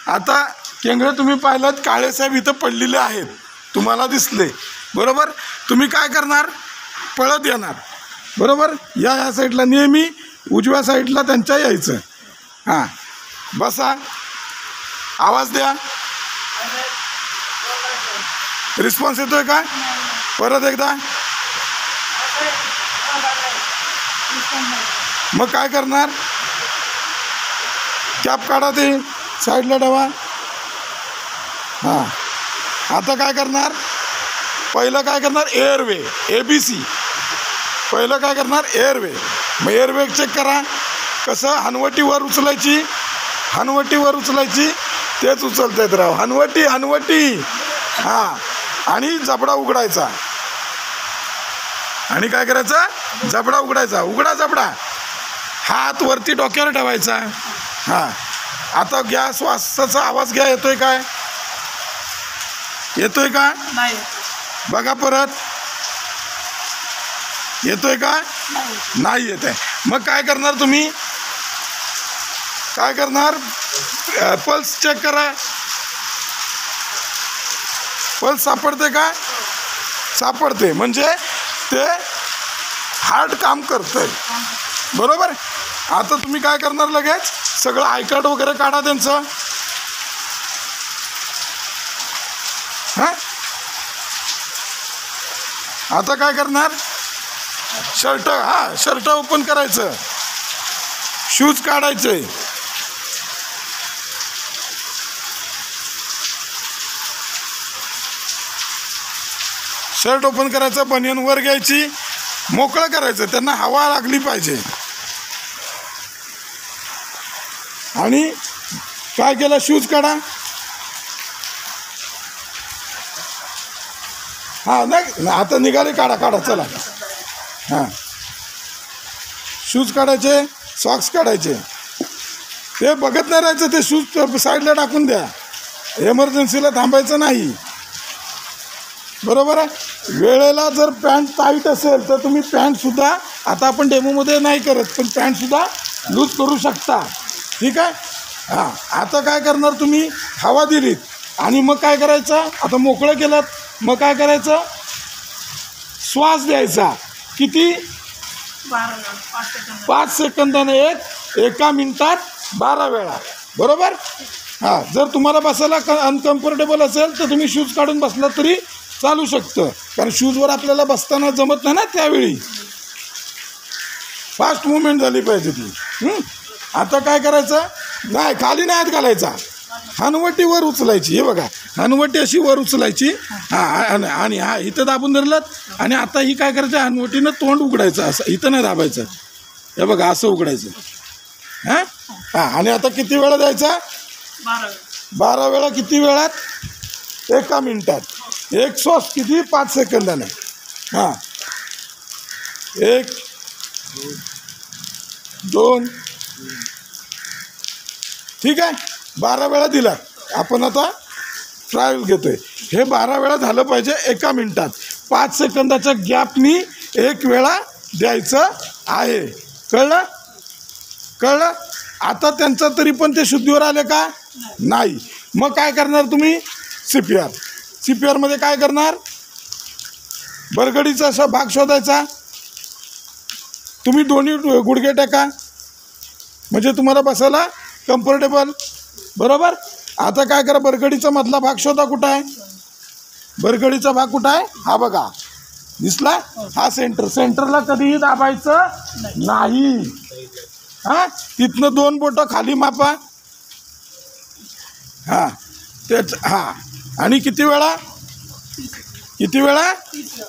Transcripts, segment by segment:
आता केंद्र तुम्ही पाहिलात, काळेसाहेब इथं पडलेले आहेत, तुम्हाला दिसले बरोबर. तुम्ही काय करणार, पळत येणार बरोबर. या साईडला नेहमी उजव्या साईडला त्यांच्या यायचं. हां बसा, आवाज द्या. रिस्पॉन्स येतोय का, परत एकदा. मग काय करणार, कॅप काढा, ते साईडला ठेवा. हां आता काय करणार, पहिलं काय करणार, एअरवे ABC. पहिलं काय करणार, एअरवे. मग एअरवे चेक करा कसं, हनवटीवर उचलायची, हनवटीवर उचलायची, तेच उचलता येत राव, हनवटी हनवटी. हां आणि जबडा उघडायचा. आणि काय करायचं, जबडा उघडायचा, उघडा जबडा, हात वरती डोक्यावर ठेवायचा. हां आता घ्या, श्वासाचा आवाज घ्या, येतोय काय, येतोय का नाही, बघा परत, येतोय का नाही येत आहे. मग काय करणार तुम्ही, काय करणार, पल्स चेक करा. पल्स सापडते का, सापडते, म्हणजे ते हार्ट काम करतंय बरोबर. आता तुम्ही काय करणार, लगेच सगळं आय कार्ड वगैरे काढा त्यांचं. हां आता काय करणार, शर्ट, हां शर्ट ओपन करायचं, शूज काढायचे. शर्ट ओपन करायचं, बनियन वर घ्यायची, मोकळं करायचं, त्यांना हवा लागली पाहिजे. आणि काय केलं, शूज काढा. हां नाही आता निघाले, काढा काढा चला. हां शूज काढायचे, सॉक्स काढायचे, ते बघत नाही राहायचं, ते शूज साईडला टाकून द्या, एमर्जन्सीला थांबायचं नाही बरोबर आहे. वेळेला जर पॅन्ट टाईट असेल तर तुम्ही पॅन्टसुद्धा, आता आपण डेमोमध्ये नाही करत, पण पॅन्टसुद्धा लूज करू शकता, ठीक आहे. हां आता काय करणार, तुम्ही हवा दिलीत आणि मग काय करायचं, आता मोकळं केलं, मग काय करायचं, श्वास द्यायचा. किती, 5 सेकंदाने एका मिनिटात 12 वेळा बरोबर. हां जर तुम्हाला बसायला अनकम्फर्टेबल असेल तर तुम्ही शूज काढून बसला तरी चालू शकतं, कारण शूजवर आपल्याला बसताना जमत नाही ना, त्यावेळी फास्ट मुवमेंट झाली पाहिजे ती. आता काय करायचं, नाही खाली नाही हात घालायचा, हनवटीवर उचलायची. हे बघा, हनवटी अशी वर उचलायची. हां आणि हा इथं दाबून धरलं, आणि आता ही काय करायचं, हनवटीनं तोंड उघडायचं, असं इथं नाही दाबायचं, हे बघा असं उघडायचं. हां हां आणि आता किती वेळा द्यायचा, 12 वेळा. किती वेळात, एका मिनिटात. एक श्वास किती, 5 सेकंदाने. हां 1 2 ठीक आहे, 12 वेळा दिला. आपण आता ट्रायल घेतोय, हे 12 वेळा झालं पाहिजे एका मिनिटात. 5 सेकंदाच्या गॅपनी 1 वेळा द्यायचं आहे, कळलं, कळलं. आता त्यांचं तरी पण ते शुद्धीवर आले का नाही. मग काय करणार तुम्ही, CPR. CPR मध्ये काय करणार, बरगडीचा असा भाग शोधायचा, तुम्ही दोन्ही गुडघे टाका, म्हणजे तुम्हाला बसायला कम्फर्टेबल बरोबर. आता काय करा, बरगडीचा मधला भाग शोधा, कुठं आहे, बरगडीचा भाग कुठं आहे, हा बघा दिसला, हा सेंटर. सेंटरला कधीही दाबायचं नाही. हां तिथनं 2 बोटं खाली मापा. हां तेच, हां आणि किती वेळा, किती वेळा,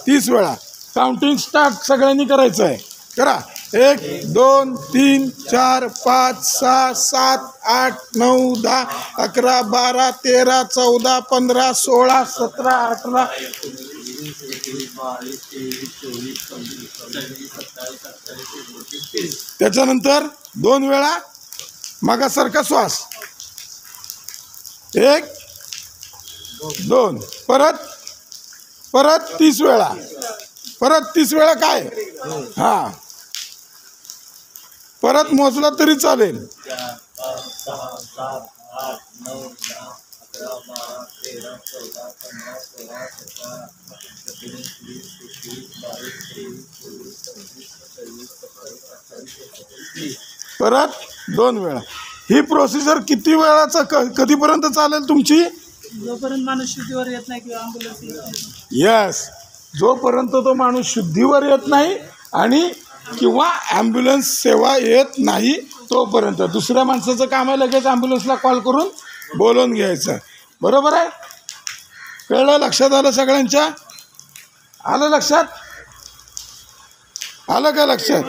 30 वेळा. काउंटिंग स्टार्ट सगळ्यांनी करायचं आहे, करा. 1 2 3 4 5 6 7 8 9 10 11 12 13 14 15 16 17 18 त्याच्यानंतर 2 वेळा मागासारखा श्वास, 1 2 परत 30 वेळा, परत 30 वेळा काय, हां परत मोजला तरी चालेल. 4, 5, 6, 7, 8, 9, 10, 11, 12, 13, 14, 15, 16, 17, 18, 19, 20, 21, 22, 23, 24, 25, 26, 27, 28, 29, 30. परत 2 वेळा. ही प्रोसिजर किती वेळाचा कधीपर्यंत चालेल तुमची? जोपर्यंत माणूस शुद्धीवर येत नाही किंवा ॲम्ब्युलन्स येत नाही. यस, जोपर्यंत तो माणूस शुद्धीवर येत नाही आणि किंवा ॲम्ब्युलन्स सेवा येत नाही तोपर्यंत. दुसऱ्या माणसाचं काम आहे लगेच ॲम्ब्युलन्सला कॉल करून बोलवून घ्यायचं. बरोबर आहे? कळलं? लक्षात आलं सगळ्यांच्या? आलं लक्षात? आलं का लक्षात?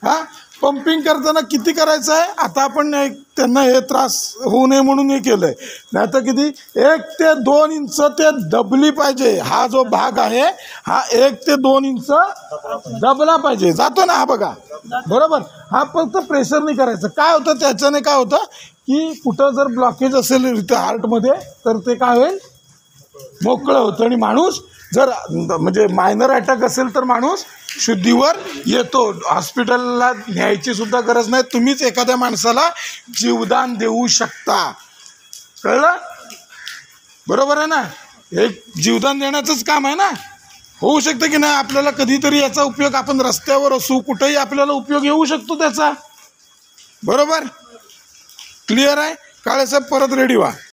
हां, पंपिंग करताना किती करायचं आहे? आता आपण त्यांना हे त्रास होऊ नये म्हणून हे केलं आहे. नाही तर किती 1 ते 2 इंच ते दबली पाहिजे. हा जो भाग आहे हा 1 ते 2 इंच दबला पाहिजे. जातो ना हा बघा, बरोबर? हा फक्त प्रेशर नाही करायचं. काय होतं त्याच्याने? काय होतं की कुठं जर ब्लॉकेज असेल इथं हार्टमध्ये तर ते काय होईल? मोकळं होतं आणि माणूस जर म्हणजे मायनर अटॅक असेल तर माणूस शुद्धीवर येतो. हॉस्पिटलला न्यायची सुद्धा गरज नाही. तुम्हीच एखाद्या माणसाला जीवदान देऊ शकता. कळलं? बरोबर आहे ना? एक जीवदान देण्याचंच काम आहे ना. होऊ शकतं की नाही आपल्याला कधीतरी याचा उपयोग, आपण रस्त्यावर असू कुठेही आपल्याला उपयोग येऊ शकतो त्याचा. बरोबर? क्लिअर आहे? काळेसाहेब परत रेडी व्हा.